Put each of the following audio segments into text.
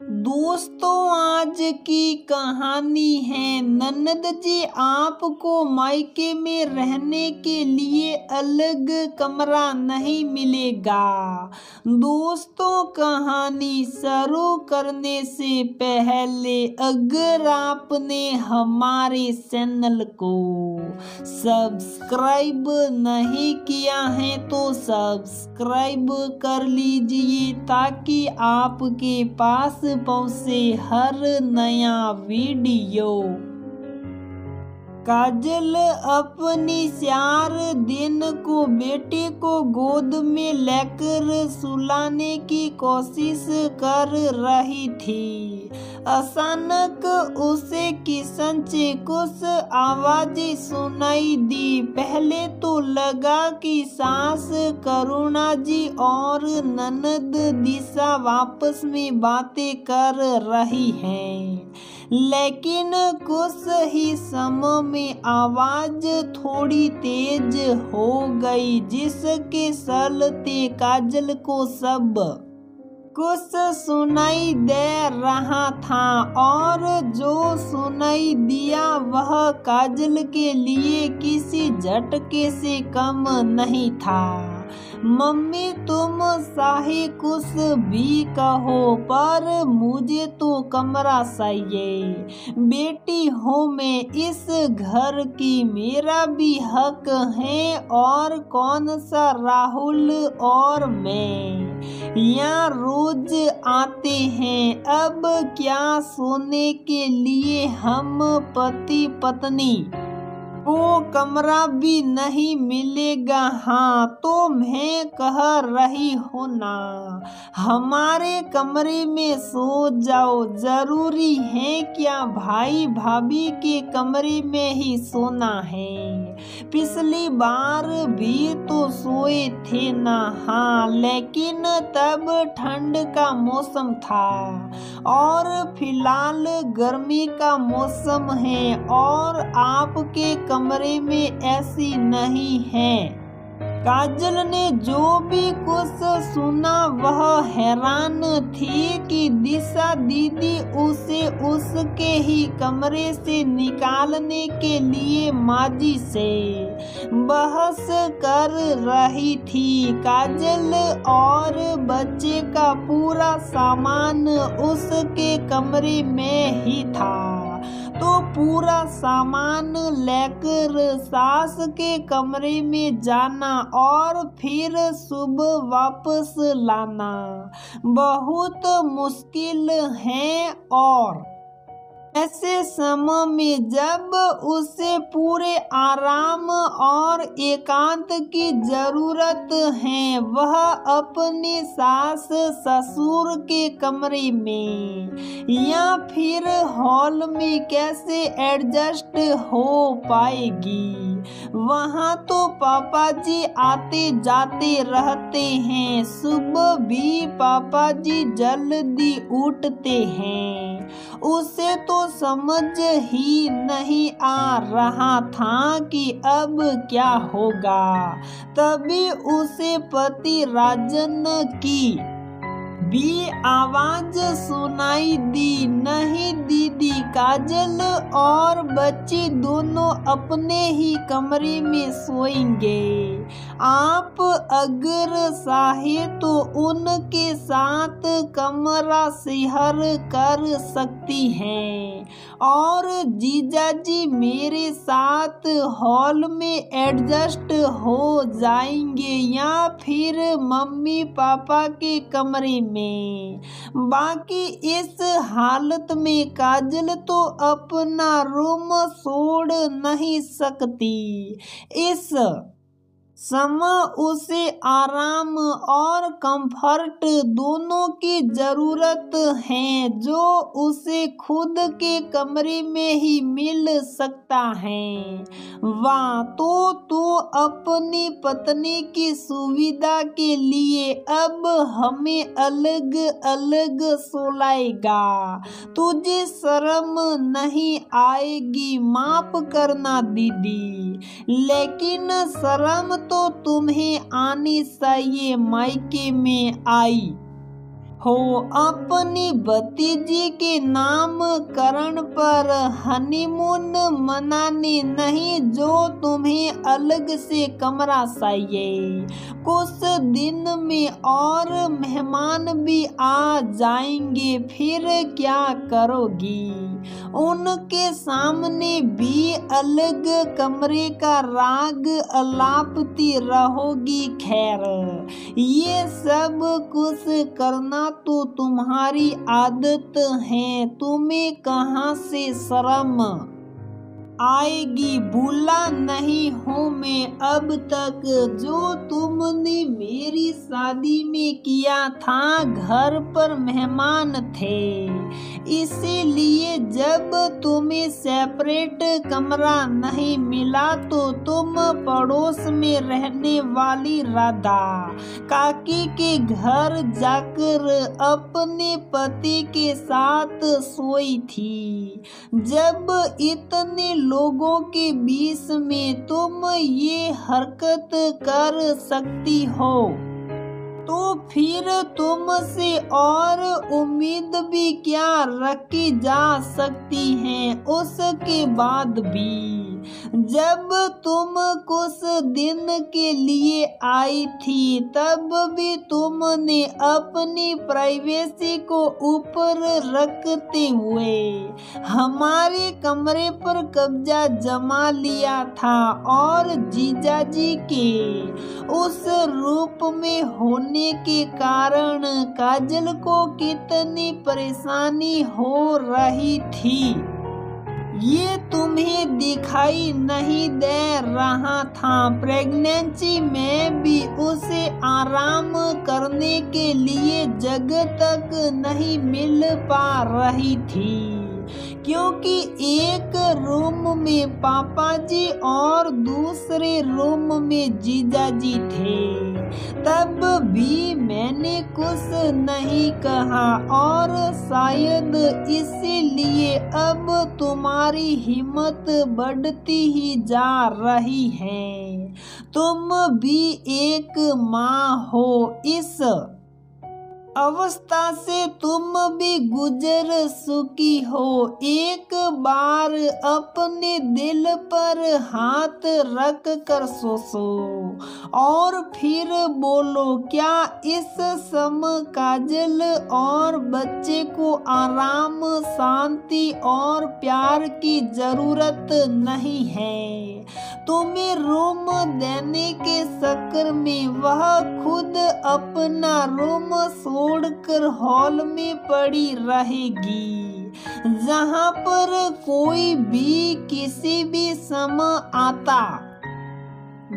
दोस्तों, आज की कहानी है ननद जी आपको मायके में रहने के लिए अलग कमरा नहीं मिलेगा। दोस्तों, कहानी शुरू करने से पहले अगर आपने हमारे चैनल को सब्सक्राइब नहीं किया है तो सब्सक्राइब कर लीजिए ताकि आपके पास पहुंचे हर नया वीडियो। काजल अपनी 4 दिन को बेटे को गोद में लेकर सुलाने की कोशिश कर रही थी। अचानक उसे किचन से कुछ आवाजें सुनाई दी। पहले तो लगा कि सास करुणा जी और ननद दिशा आपस में बातें कर रही हैं, लेकिन कुछ ही समय में आवाज थोड़ी तेज हो गई, जिसके चलते काजल को सब कुछ सुनाई दे रहा था और जो सुनाई दिया वह काजल के लिए किसी झटके से कम नहीं था। मम्मी, तुम चाहे कुछ भी कहो पर मुझे तो कमरा चाहिए। बेटी हूँ मैं इस घर की, मेरा भी हक है। और कौन सा राहुल और मैं यहाँ रोज आते हैं, अब क्या सोने के लिए हम पति पत्नी को कमरा भी नहीं मिलेगा? हाँ, तो मैं कह रही हूँ ना, हमारे कमरे में सो जाओ। जरूरी है क्या भाई भाभी के कमरे में ही सोना है? पिछली बार भी तो सोए थे ना। हाँ, लेकिन तब ठंड का मौसम था और फिलहाल गर्मी का मौसम है और आपके कमरे में ऐसी नहीं है। काजल ने जो भी कुछ सुना वह हैरान थी कि दिशा दीदी उसे उसके ही कमरे से निकालने के लिए माजी से बहस कर रही थी। काजल और बच्चे का पूरा सामान उसके कमरे में ही था, तो पूरा सामान लेकर सास के कमरे में जाना और फिर सुबह वापस लाना बहुत मुश्किल है। और ऐसे समय में जब उसे पूरे आराम और एकांत की जरूरत है, वह अपने सास ससुर के कमरे में या फिर हॉल में कैसे एडजस्ट हो पाएगी? वहाँ तो पापा जी आते जाते रहते हैं, सुबह भी पापा जी जल्दी उठते हैं। उसे तो समझ ही नहीं आ रहा था कि अब क्या होगा। तभी उसे पति राजन की भी आवाज सुनाई दी। नहीं दीदी, काजल और बच्ची दोनों अपने ही कमरे में सोएंगे। आप अगर चाहे तो उनके साथ कमरा शेयर कर सकती हैं और जीजाजी मेरे साथ हॉल में एडजस्ट हो जाएंगे या फिर मम्मी पापा के कमरे में। बाकी इस हालत में काजल तो अपना रूम छोड़ नहीं सकती। इस समय उसे आराम और कंफर्ट दोनों की जरूरत है, जो उसे खुद के कमरे में ही मिल सकता है। वाह, तो तू अपनी पत्नी की सुविधा के लिए अब हमें अलग अलग सोलाएगा। तुझे शर्म नहीं आएगी? माफ करना दीदी, लेकिन शर्म तो तुम्हें आनी चाहिए। मायके में आई हो अपनी भतीजी के नामकरण पर हनीमून मनाने नहीं, जो तुम्हें अलग से कमरा चाहिए। कुछ दिन में और मेहमान भी आ जाएंगे, फिर क्या करोगी? उनके सामने भी अलग कमरे का राग अलापती रहोगी। खैर, ये सब कुछ करना तो तुम्हारी आदत है, तुम्हें कहाँ से शर्म आएगी? भूला नहीं हूँ मैं अब तक जो तुमने मेरी शादी में किया था। घर पर मेहमान थे, इसीलिए जब तुम्हें सेपरेट कमरा नहीं मिला तो तुम पड़ोस में रहने वाली राधा काकी के घर जाकर अपने पति के साथ सोई थी। जब इतने लोगों के बीच में तुम ये हरकत कर सकती हो तो फिर तुमसे और उम्मीद भी क्या रखी जा सकती है? उसके बाद भी जब तुम कुछ दिन के लिए आई थी तब भी तुमने अपनी प्राइवेसी को ऊपर रखते हुए हमारे कमरे पर कब्जा जमा लिया था और जीजाजी के उस रूप में होने के कारण काजल को कितनी परेशानी हो रही थी ये तुम्हें दिखाई नहीं दे रहा था। प्रेगनेंसी में भी उसे आराम करने के लिए जगह तक नहीं मिल पा रही थी, क्योंकि एक रूम में पापा जी और दूसरे रूम में जीजाजी थे। तब भी मैंने कुछ नहीं कहा और शायद इसीलिए अब तुम्हारी हिम्मत बढ़ती ही जा रही है। तुम भी एक माँ हो, इस अवस्था से तुम भी गुजर चुकी हो। एक बार अपने दिल पर हाथ रख कर सोचो और फिर बोलो, क्या इस समय काजल और बच्चे को आराम, शांति और प्यार की जरूरत नहीं है? तुम्हें रूम देने के चक्कर में वह खुद अपना रूम छोड़कर हॉल में पड़ी रहेगी, जहां पर कोई भी किसी भी समय आता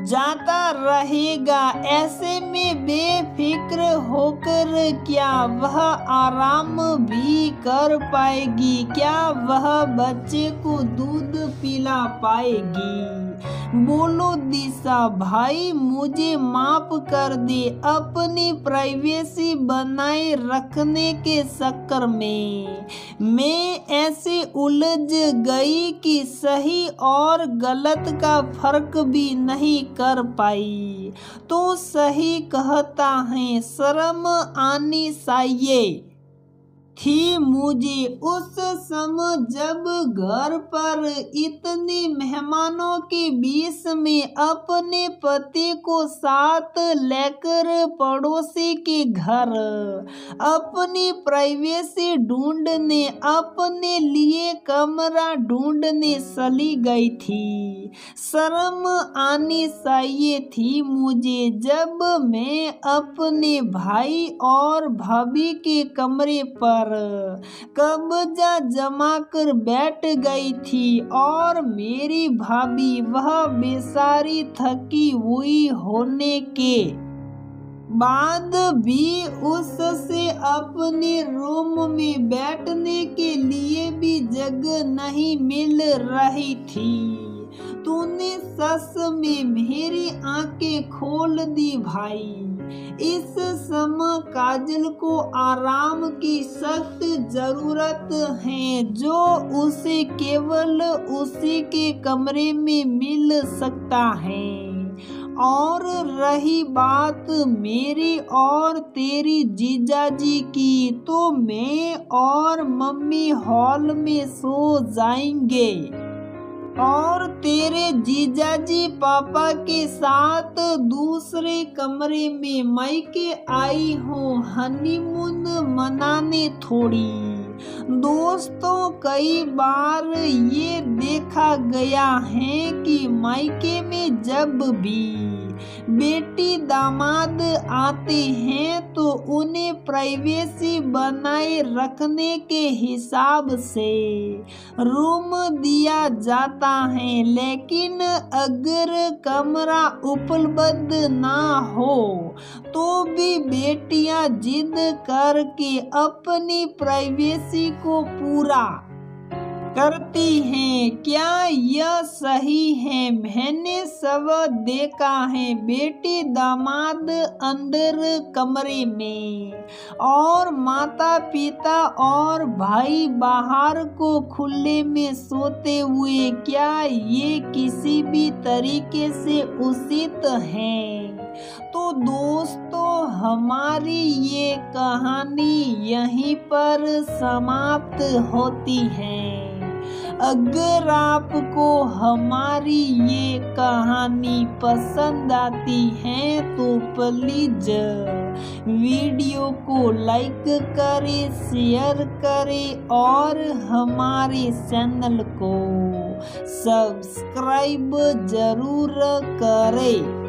जाता रहेगा। ऐसे में बेफिक्र होकर क्या वह आराम भी कर पाएगी? क्या वह बच्चे को दूध पिला पाएगी? बोलो दिशा भाई, मुझे माफ कर दे। अपनी प्राइवेसी बनाए रखने के चक्कर में मैं ऐसे उलझ गई कि सही और गलत का फर्क भी नहीं कर पाई। तो सही कहता है, शर्म आनी चाहिए थी मुझे उस समय जब घर पर इतने मेहमानों के बीच में अपने पति को साथ लेकर पड़ोसी के घर अपनी प्राइवेसी ढूंढने, अपने लिए कमरा ढूंढने चली गई थी। शर्म आनी चाहिए थी मुझे जब मैं अपने भाई और भाभी के कमरे पर कब्जा जमा कर बैठ गई थी और मेरी भाभी वह बेचारी थकी हुई होने के बाद भी उससे अपने रूम में बैठने के लिए भी जगह नहीं मिल रही थी। तूने सच में मेरी आंखें खोल दी भाई। इस समय काजल को आराम की सख्त जरूरत है, जो उसे केवल उसी के कमरे में मिल सकता है। और रही बात मेरी और तेरी जीजाजी की, तो मैं और मम्मी हॉल में सो जाएंगे और तेरे जीजाजी पापा के साथ दूसरे कमरे में। मायके आई हूँ हनीमून मनाने थोड़ी। दोस्तों, कई बार ये देखा गया है कि मायके में जब भी बेटी दामाद आते हैं तो उन्हें प्राइवेसी बनाए रखने के हिसाब से रूम दिया जाता है, लेकिन अगर कमरा उपलब्ध ना हो तो भी बेटियां जिद करके अपनी प्राइवेसी को पूरा करती हैं। क्या यह सही है? मैंने सब देखा है, बेटी दामाद अंदर कमरे में और माता पिता और भाई बाहर को खुले में सोते हुए। क्या ये किसी भी तरीके से उचित है? तो दोस्तों, हमारी ये कहानी यहीं पर समाप्त होती है। अगर आपको हमारी ये कहानी पसंद आती है तो प्लीज वीडियो को लाइक करें, शेयर करें और हमारे चैनल को सब्सक्राइब जरूर करें।